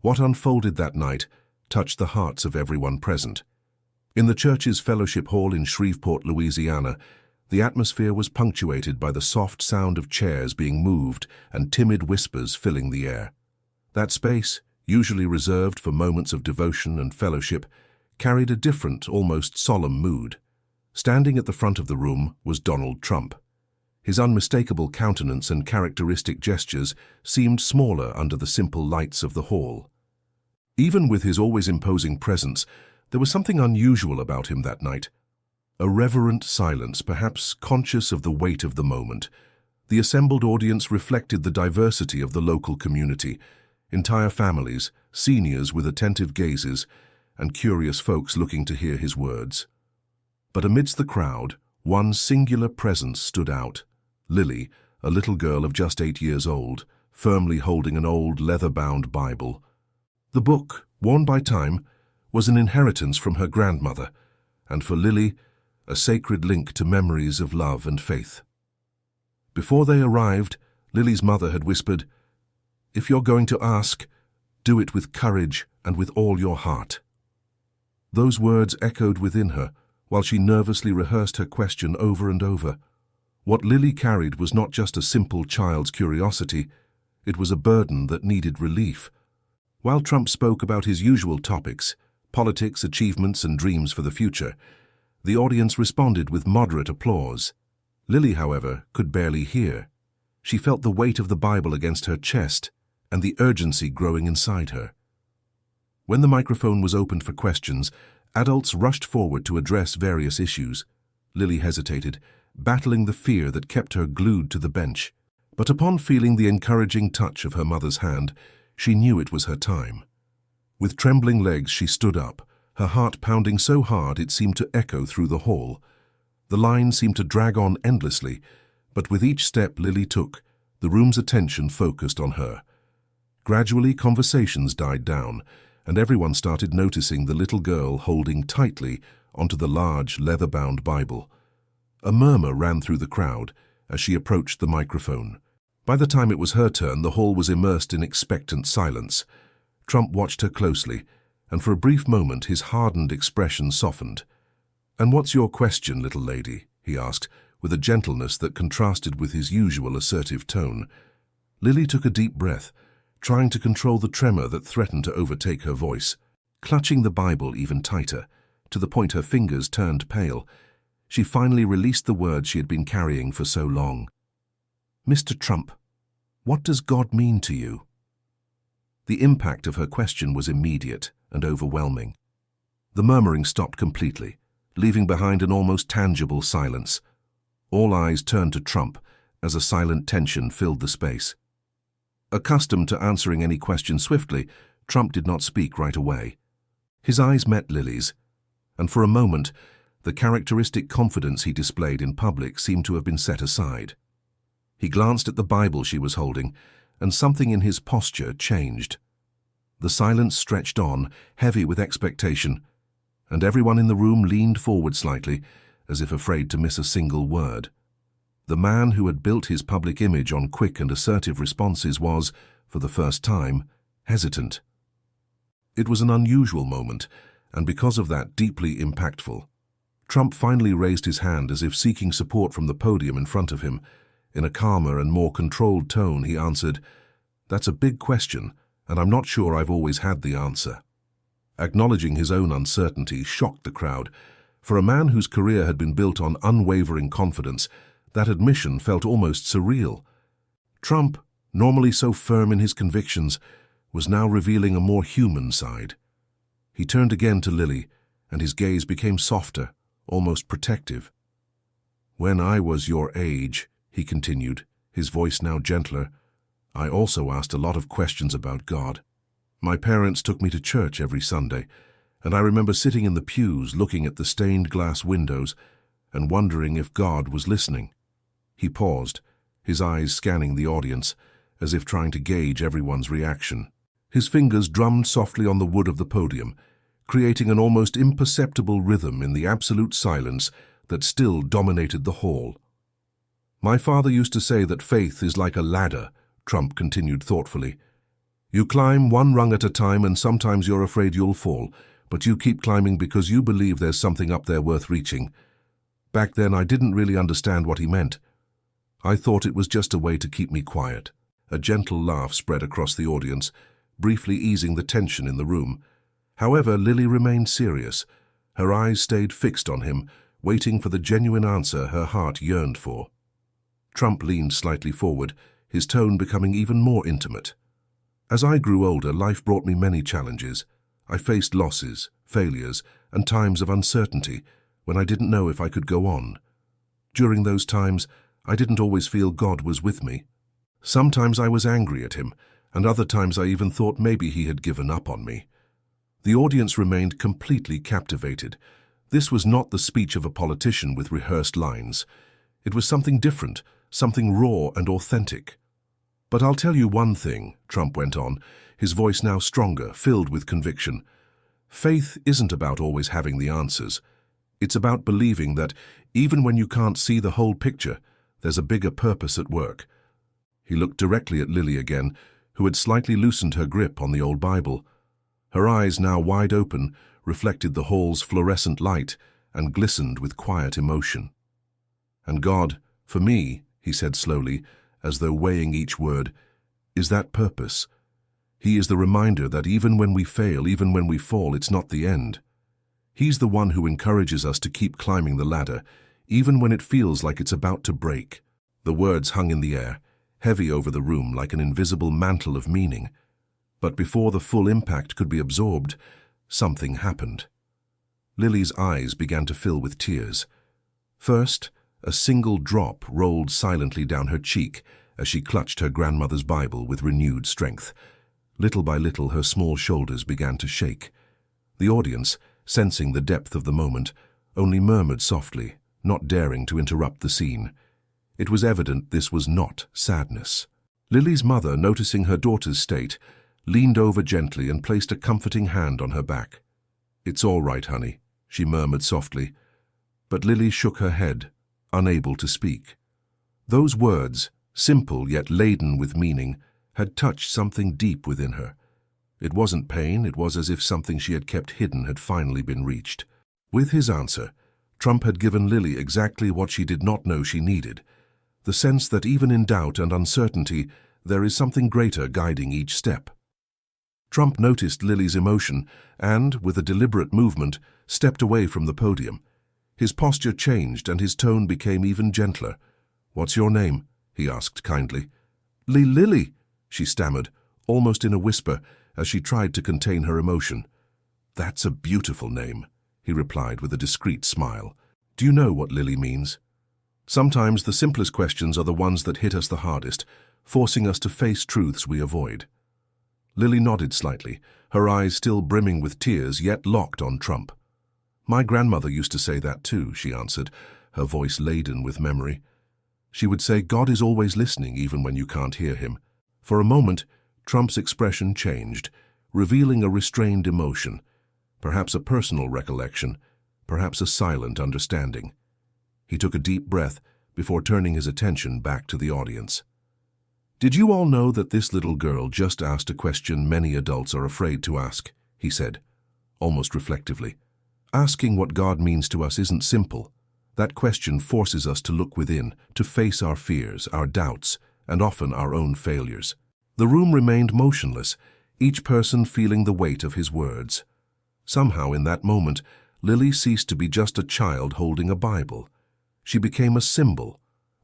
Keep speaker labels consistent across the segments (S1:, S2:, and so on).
S1: What unfolded that night touched the hearts of everyone present. In the church's fellowship hall in Shreveport, Louisiana, the atmosphere was punctuated by the soft sound of chairs being moved and timid whispers filling the air. That space, usually reserved for moments of devotion and fellowship, carried a different, almost solemn mood. Standing at the front of the room was Donald Trump. His unmistakable countenance and characteristic gestures seemed smaller under the simple lights of the hall. Even with his always imposing presence, there was something unusual about him that night. A reverent silence, perhaps conscious of the weight of the moment. The assembled audience reflected the diversity of the local community, entire families, seniors with attentive gazes, and curious folks looking to hear his words. But amidst the crowd, one singular presence stood out. Lily, a little girl of just 8 years old, firmly holding an old leather-bound Bible. The book, worn by time, was an inheritance from her grandmother, and for Lily, a sacred link to memories of love and faith. Before they arrived, Lily's mother had whispered, "If you're going to ask, do it with courage and with all your heart." Those words echoed within her, while she nervously rehearsed her question over and over. What Lily carried was not just a simple child's curiosity, it was a burden that needed relief. While Trump spoke about his usual topics, politics, achievements, and dreams for the future, the audience responded with moderate applause. Lily, however, could barely hear. She felt the weight of the Bible against her chest and the urgency growing inside her. When the microphone was opened for questions, adults rushed forward to address various issues. Lily hesitated, battling the fear that kept her glued to the bench. But upon feeling the encouraging touch of her mother's hand, she knew it was her time. With trembling legs, she stood up, her heart pounding so hard it seemed to echo through the hall. The line seemed to drag on endlessly, but with each step Lily took, the room's attention focused on her. Gradually, conversations died down, and everyone started noticing the little girl holding tightly onto the large, leather-bound Bible. A murmur ran through the crowd as she approached the microphone. By the time it was her turn, the hall was immersed in expectant silence. Trump watched her closely, and for a brief moment his hardened expression softened. "And what's your question, little lady?" he asked, with a gentleness that contrasted with his usual assertive tone. Lily took a deep breath, trying to control the tremor that threatened to overtake her voice. Clutching the Bible even tighter, to the point her fingers turned pale, she finally released the words she had been carrying for so long. "Mr. Trump, what does God mean to you?" The impact of her question was immediate and overwhelming. The murmuring stopped completely, leaving behind an almost tangible silence. All eyes turned to Trump as a silent tension filled the space. Accustomed to answering any question swiftly, Trump did not speak right away. His eyes met Lily's, and for a moment, the characteristic confidence he displayed in public seemed to have been set aside. He glanced at the Bible she was holding, and something in his posture changed. The silence stretched on, heavy with expectation, and everyone in the room leaned forward slightly, as if afraid to miss a single word. The man who had built his public image on quick and assertive responses was, for the first time, hesitant. It was an unusual moment, and because of that, deeply impactful. Trump finally raised his hand as if seeking support from the podium in front of him. In a calmer and more controlled tone, he answered, "That's a big question, and I'm not sure I've always had the answer." Acknowledging his own uncertainty shocked the crowd. For a man whose career had been built on unwavering confidence, that admission felt almost surreal. Trump, normally so firm in his convictions, was now revealing a more human side. He turned again to Lily, and his gaze became softer, almost protective. "When I was your age," he continued, his voice now gentler, "I also asked a lot of questions about God. My parents took me to church every Sunday, and I remember sitting in the pews looking at the stained glass windows and wondering if God was listening." He paused, his eyes scanning the audience, as if trying to gauge everyone's reaction. His fingers drummed softly on the wood of the podium, creating an almost imperceptible rhythm in the absolute silence that still dominated the hall. "My father used to say that faith is like a ladder," Trump continued thoughtfully. You climb one rung at a time and sometimes you're afraid you'll fall, but you keep climbing because you believe there's something up there worth reaching. Back then I didn't really understand what he meant. I thought it was just a way to keep me quiet. A gentle laugh spread across the audience, briefly easing the tension in the room. However, Lily remained serious. Her eyes stayed fixed on him, waiting for the genuine answer her heart yearned for. Trump leaned slightly forward, his tone becoming even more intimate. As I grew older, life brought me many challenges. I faced losses, failures, and times of uncertainty when I didn't know if I could go on. During those times, I didn't always feel God was with me. Sometimes I was angry at him, and other times I even thought maybe he had given up on me. The audience remained completely captivated. This was not the speech of a politician with rehearsed lines. It was something different, something raw and authentic. But I'll tell you one thing, Trump went on, his voice now stronger, filled with conviction. Faith isn't about always having the answers. It's about believing that, even when you can't see the whole picture, there's a bigger purpose at work. He looked directly at Lily again, who had slightly loosened her grip on the old Bible. Her eyes, now wide open, reflected the hall's fluorescent light and glistened with quiet emotion. And God, for me, he said slowly, as though weighing each word, is that purpose. He is the reminder that even when we fail, even when we fall, it's not the end. He's the one who encourages us to keep climbing the ladder, even when it feels like it's about to break. The words hung in the air, heavy over the room like an invisible mantle of meaning. But before the full impact could be absorbed, something happened. Lily's eyes began to fill with tears. First, a single drop rolled silently down her cheek as she clutched her grandmother's Bible with renewed strength. Little by little, her small shoulders began to shake. The audience, sensing the depth of the moment, only murmured softly, not daring to interrupt the scene. It was evident this was not sadness. Lily's mother, noticing her daughter's state, leaned over gently and placed a comforting hand on her back. "It's all right, honey," she murmured softly. But Lily shook her head, unable to speak. Those words, simple yet laden with meaning, had touched something deep within her. It wasn't pain, it was as if something she had kept hidden had finally been reached. With his answer, Trump had given Lily exactly what she did not know she needed, the sense that even in doubt and uncertainty, there is something greater guiding each step. Trump noticed Lily's emotion and, with a deliberate movement, stepped away from the podium. His posture changed and his tone became even gentler. "What's your name?" he asked kindly. Lily," she stammered, almost in a whisper, as she tried to contain her emotion. "That's a beautiful name," he replied with a discreet smile. "Do you know what Lily means?" Sometimes the simplest questions are the ones that hit us the hardest, forcing us to face truths we avoid. Lily nodded slightly, her eyes still brimming with tears, yet locked on Trump. "My grandmother used to say that too," she answered, her voice laden with memory. She would say, "God is always listening even when you can't hear him." For a moment, Trump's expression changed, revealing a restrained emotion, perhaps a personal recollection, perhaps a silent understanding. He took a deep breath before turning his attention back to the audience. "Did you all know that this little girl just asked a question many adults are afraid to ask?" he said, almost reflectively. "Asking what God means to us isn't simple. That question forces us to look within, to face our fears, our doubts, and often our own failures." The room remained motionless, each person feeling the weight of his words. Somehow in that moment, Lily ceased to be just a child holding a Bible. She became a symbol,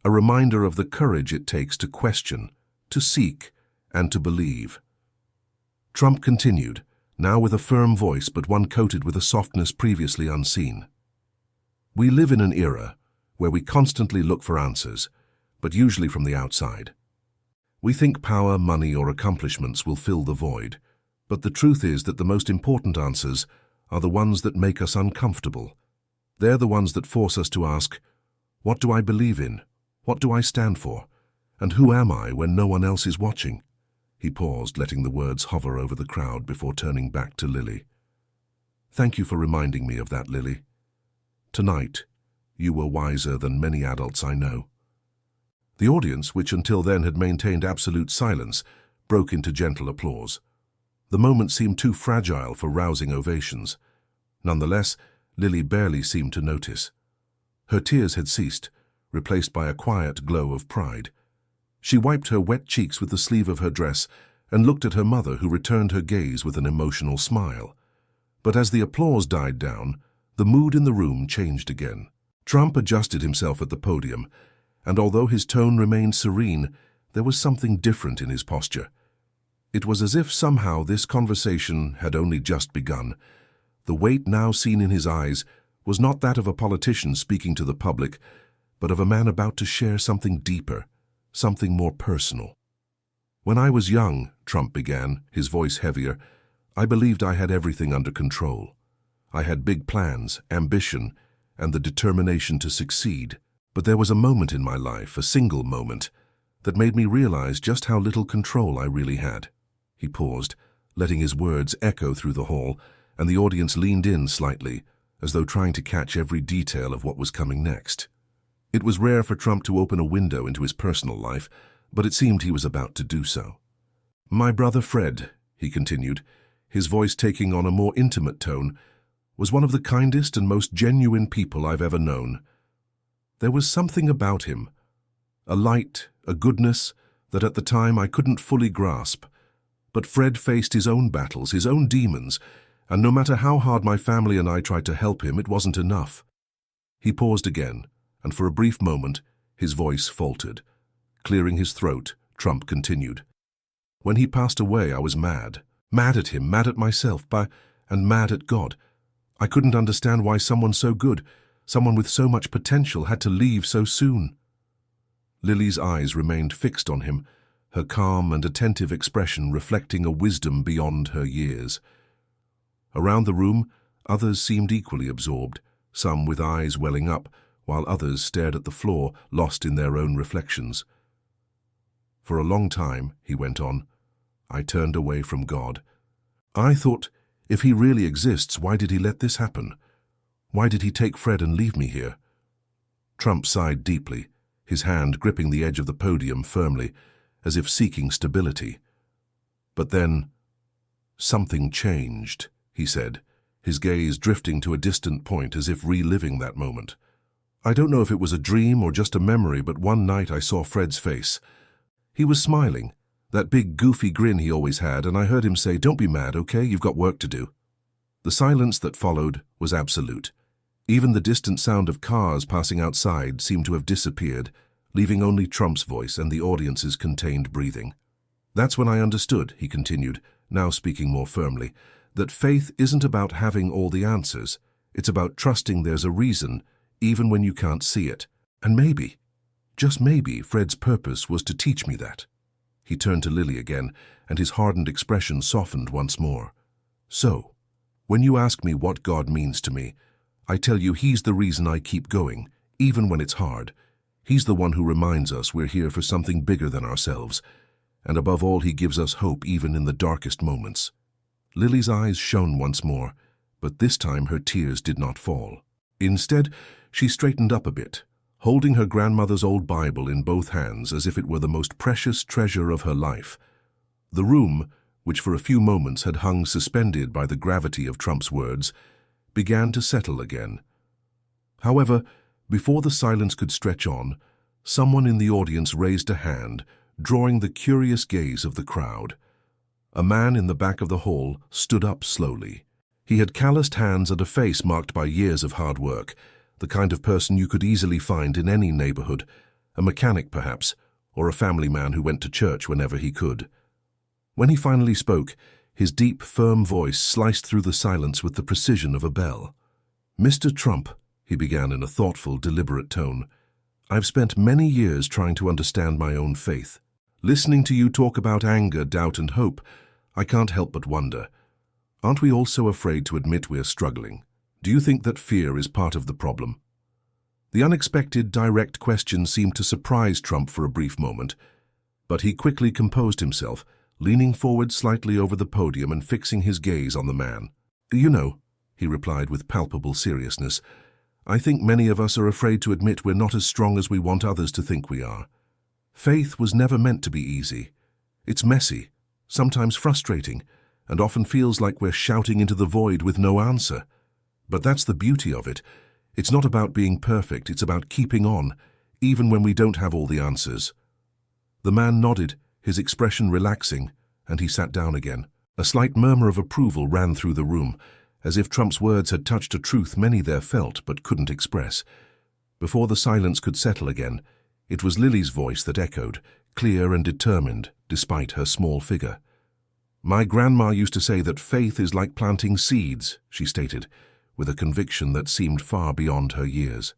S1: a reminder of the courage it takes to question, to seek, and to believe. Trump continued, now with a firm voice but one coated with a softness previously unseen. "We live in an era where we constantly look for answers, but usually from the outside. We think power, money, or accomplishments will fill the void, but the truth is that the most important answers are the ones that make us uncomfortable. They're the ones that force us to ask, what do I believe in? What do I stand for? And who am I when no one else is watching?" He paused, letting the words hover over the crowd before turning back to Lily. "Thank you for reminding me of that, Lily. Tonight, you were wiser than many adults I know." The audience, which until then had maintained absolute silence, broke into gentle applause. The moment seemed too fragile for rousing ovations. Nonetheless, Lily barely seemed to notice. Her tears had ceased, replaced by a quiet glow of pride. She wiped her wet cheeks with the sleeve of her dress and looked at her mother, who returned her gaze with an emotional smile. But as the applause died down, the mood in the room changed again. Trump adjusted himself at the podium, and although his tone remained serene, there was something different in his posture. It was as if somehow this conversation had only just begun. The weight now seen in his eyes was not that of a politician speaking to the public, but of a man about to share something deeper, something more personal. "When I was young," Trump began, his voice heavier, "I believed I had everything under control. I had big plans, ambition, and the determination to succeed. But there was a moment in my life, a single moment, that made me realize just how little control I really had." He paused, letting his words echo through the hall, and the audience leaned in slightly, as though trying to catch every detail of what was coming next. It was rare for Trump to open a window into his personal life, but it seemed he was about to do so. "My brother Fred," he continued, his voice taking on a more intimate tone, "was one of the kindest and most genuine people I've ever known. There was something about him, a light, a goodness, that at the time I couldn't fully grasp. But Fred faced his own battles, his own demons, and no matter how hard my family and I tried to help him, it wasn't enough." He paused again, and for a brief moment, his voice faltered. Clearing his throat, Trump continued. "When he passed away, I was mad. Mad at him, mad at myself, and mad at God. I couldn't understand why someone so good, someone with so much potential, had to leave so soon." Lily's eyes remained fixed on him, her calm and attentive expression reflecting a wisdom beyond her years. Around the room, others seemed equally absorbed, some with eyes welling up, while others stared at the floor, lost in their own reflections. "For a long time," he went on, "I turned away from God. I thought, if he really exists, why did he let this happen? Why did he take Fred and leave me here?" Trump sighed deeply, his hand gripping the edge of the podium firmly, as if seeking stability. "But then, something changed," he said, his gaze drifting to a distant point as if reliving that moment. "I don't know if it was a dream or just a memory, but one night I saw Fred's face. He was smiling, that big goofy grin he always had, and I heard him say, 'Don't be mad, okay? You've got work to do.' The silence that followed was absolute. Even the distant sound of cars passing outside seemed to have disappeared, leaving only Trump's voice and the audience's contained breathing. "That's when I understood," he continued, now speaking more firmly, "that faith isn't about having all the answers. It's about trusting there's a reason, even when you can't see it. And maybe, just maybe, Fred's purpose was to teach me that." He turned to Lily again, and his hardened expression softened once more. "So, when you ask me what God means to me, I tell you he's the reason I keep going, even when it's hard. He's the one who reminds us we're here for something bigger than ourselves, and above all he gives us hope even in the darkest moments." Lily's eyes shone once more, but this time her tears did not fall. Instead, she straightened up a bit, holding her grandmother's old Bible in both hands as if it were the most precious treasure of her life. The room, which for a few moments had hung suspended by the gravity of Trump's words, began to settle again. However, before the silence could stretch on, someone in the audience raised a hand, drawing the curious gaze of the crowd. A man in the back of the hall stood up slowly. He had calloused hands and a face marked by years of hard work, the kind of person you could easily find in any neighborhood, a mechanic perhaps, or a family man who went to church whenever he could. When he finally spoke, his deep, firm voice sliced through the silence with the precision of a bell. "Mr. Trump," he began in a thoughtful, deliberate tone, "I've spent many years trying to understand my own faith. Listening to you talk about anger, doubt, and hope, I can't help but wonder, aren't we all so afraid to admit we're struggling? Do you think that fear is part of the problem?" The unexpected, direct question seemed to surprise Trump for a brief moment, but he quickly composed himself, leaning forward slightly over the podium and fixing his gaze on the man. "You know," he replied with palpable seriousness, "I think many of us are afraid to admit we're not as strong as we want others to think we are. Faith was never meant to be easy. It's messy, sometimes frustrating, and often feels like we're shouting into the void with no answer. But that's the beauty of it. It's not about being perfect, it's about keeping on, even when we don't have all the answers. The man nodded, his expression relaxing, and he sat down again. A slight murmur of approval ran through the room, as if Trump's words had touched a truth many there felt but couldn't express. Before the silence could settle again, it was Lily's voice that echoed, clear and determined, despite her small figure. "My grandma used to say that faith is like planting seeds," she stated, with a conviction that seemed far beyond her years.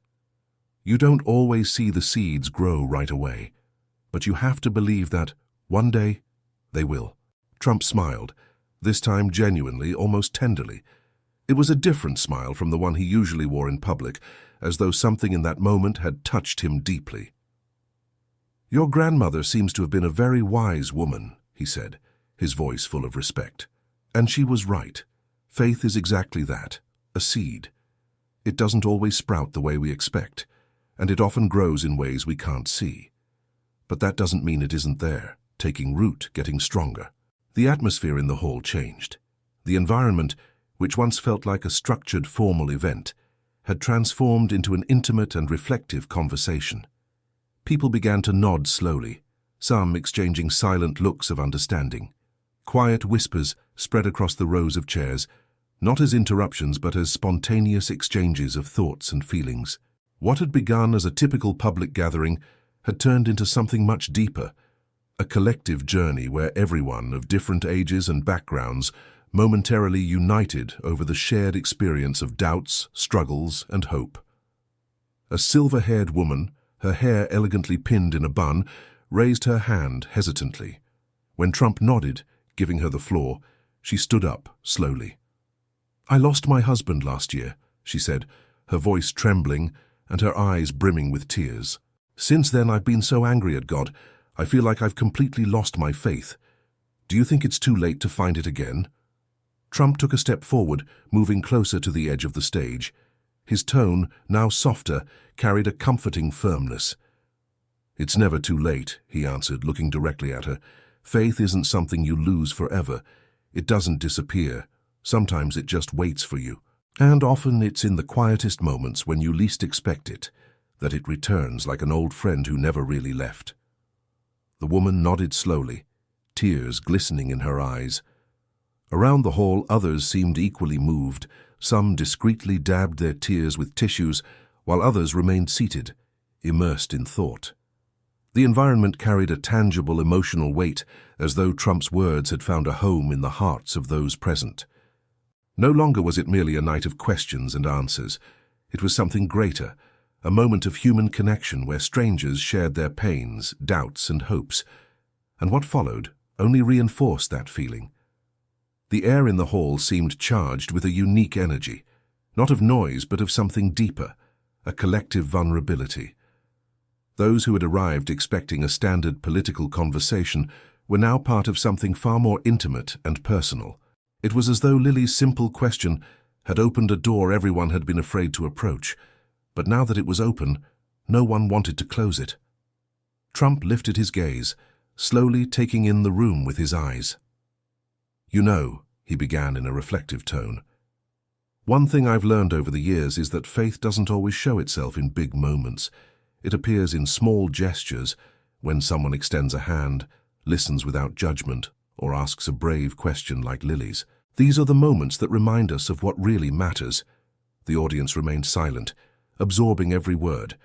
S1: "You don't always see the seeds grow right away, but you have to believe that, one day, they will." Trump smiled, this time genuinely, almost tenderly. It was a different smile from the one he usually wore in public, as though something in that moment had touched him deeply. "Your grandmother seems to have been a very wise woman," he said, his voice full of respect. "And she was right. Faith is exactly that, a seed. It doesn't always sprout the way we expect, and it often grows in ways we can't see. But that doesn't mean it isn't there, taking root, getting stronger." The atmosphere in the hall changed. The environment, which once felt like a structured, formal event, had transformed into an intimate and reflective conversation. People began to nod slowly, some exchanging silent looks of understanding. Quiet whispers spread across the rows of chairs, not as interruptions but as spontaneous exchanges of thoughts and feelings. What had begun as a typical public gathering had turned into something much deeper, a collective journey where everyone of different ages and backgrounds momentarily united over the shared experience of doubts, struggles, and hope. A silver-haired woman, her hair elegantly pinned in a bun, raised her hand hesitantly. When Trump nodded, giving her the floor, she stood up slowly. "I lost my husband last year," she said, her voice trembling and her eyes brimming with tears. "Since then I've been so angry at God, I feel like I've completely lost my faith. Do you think it's too late to find it again?" Trump took a step forward, moving closer to the edge of the stage. His tone, now softer, carried a comforting firmness. "It's never too late," he answered, looking directly at her. "Faith isn't something you lose forever. It doesn't disappear. Sometimes it just waits for you. And often it's in the quietest moments when you least expect it, that it returns like an old friend who never really left." The woman nodded slowly, tears glistening in her eyes. Around the hall, others seemed equally moved. Some discreetly dabbed their tears with tissues, while others remained seated, immersed in thought. The environment carried a tangible emotional weight, as though Trump's words had found a home in the hearts of those present. No longer was it merely a night of questions and answers. It was something greater, a moment of human connection where strangers shared their pains, doubts, and hopes. And what followed only reinforced that feeling. The air in the hall seemed charged with a unique energy, not of noise but of something deeper, a collective vulnerability. Those who had arrived expecting a standard political conversation were now part of something far more intimate and personal. It was as though Lily's simple question had opened a door everyone had been afraid to approach, but now that it was open, no one wanted to close it. Trump lifted his gaze, slowly taking in the room with his eyes. "You know," he began in a reflective tone, "one thing I've learned over the years is that faith doesn't always show itself in big moments. It appears in small gestures, when someone extends a hand, listens without judgment, or asks a brave question like Lily's. These are the moments that remind us of what really matters." The audience remained silent, absorbing every word.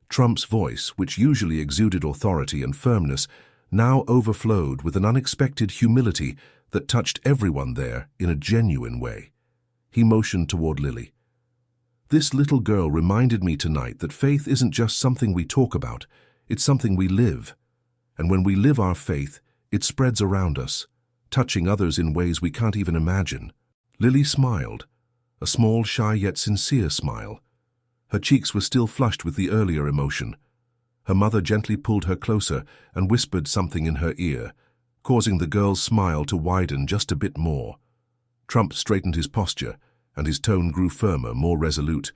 S1: Trump's voice, which usually exuded authority and firmness, now overflowed with an unexpected humility that touched everyone there in a genuine way. He motioned toward Lily. "This little girl reminded me tonight that faith isn't just something we talk about, it's something we live. And when we live our faith, it spreads around us, touching others in ways we can't even imagine." Lily smiled, a small, shy yet sincere smile. Her cheeks were still flushed with the earlier emotion. Her mother gently pulled her closer and whispered something in her ear, causing the girl's smile to widen just a bit more. Trump straightened his posture, and his tone grew firmer, more resolute.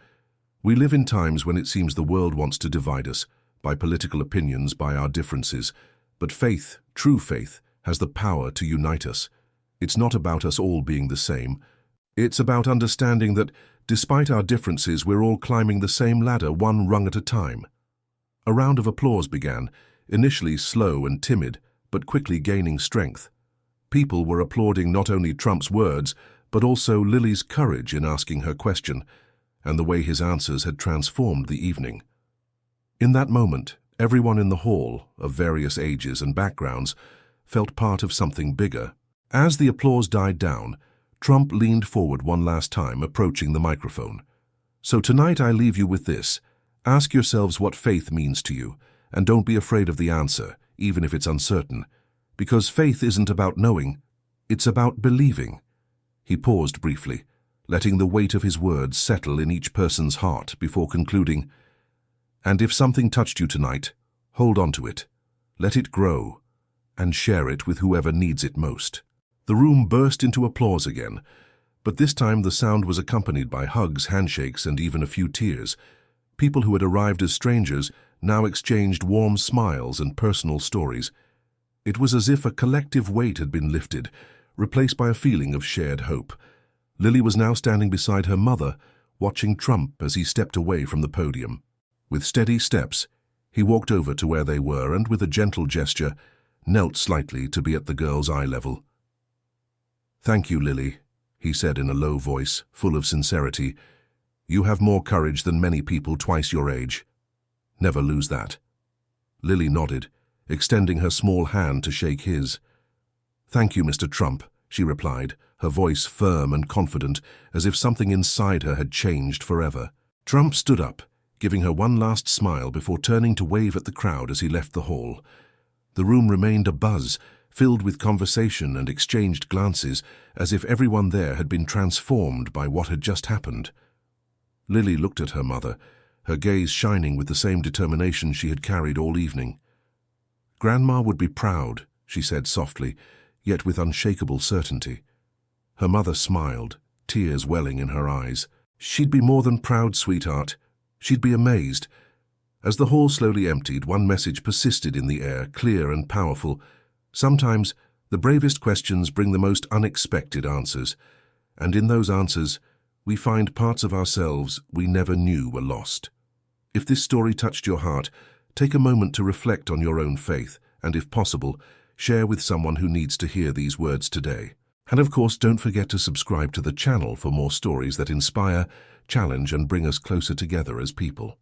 S1: "We live in times when it seems the world wants to divide us, by political opinions, by our differences. But faith, true faith, has the power to unite us. It's not about us all being the same. It's about understanding that, despite our differences, we're all climbing the same ladder, one rung at a time. A round of applause began, initially slow and timid, but quickly gaining strength. People were applauding not only Trump's words, but also Lily's courage in asking her question, and the way his answers had transformed the evening. In that moment, everyone in the hall, of various ages and backgrounds, felt part of something bigger. As the applause died down, Trump leaned forward one last time, approaching the microphone. So tonight I leave you with this. Ask yourselves what faith means to you, and don't be afraid of the answer, even if it's uncertain. Because faith isn't about knowing, it's about believing. He paused briefly, letting the weight of his words settle in each person's heart before concluding, "And if something touched you tonight, hold on to it, let it grow, and share it with whoever needs it most." The room burst into applause again, but this time the sound was accompanied by hugs, handshakes, and even a few tears. People who had arrived as strangers now exchanged warm smiles and personal stories. It was as if a collective weight had been lifted, replaced by a feeling of shared hope. Lily was now standing beside her mother, watching Trump as he stepped away from the podium. With steady steps, he walked over to where they were and, with a gentle gesture, knelt slightly to be at the girl's eye level. "Thank you, Lily," he said in a low voice, full of sincerity. "You have more courage than many people twice your age. Never lose that." Lily nodded, extending her small hand to shake his. "Thank you, Mr. Trump," she replied, her voice firm and confident, as if something inside her had changed forever. Trump stood up, giving her one last smile before turning to wave at the crowd as he left the hall. The room remained abuzz, filled with conversation and exchanged glances, as if everyone there had been transformed by what had just happened. Lily looked at her mother, her gaze shining with the same determination she had carried all evening. "Grandma would be proud," she said softly, yet with unshakable certainty. Her mother smiled, tears welling in her eyes. "She'd be more than proud, sweetheart. She'd be amazed." As the hall slowly emptied, one message persisted in the air, clear and powerful. Sometimes the bravest questions bring the most unexpected answers, and in those answers we find parts of ourselves we never knew were lost. If this story touched your heart, take a moment to reflect on your own faith, and if possible, share with someone who needs to hear these words today. And of course, don't forget to subscribe to the channel for more stories that inspire, challenge, and bring us closer together as people.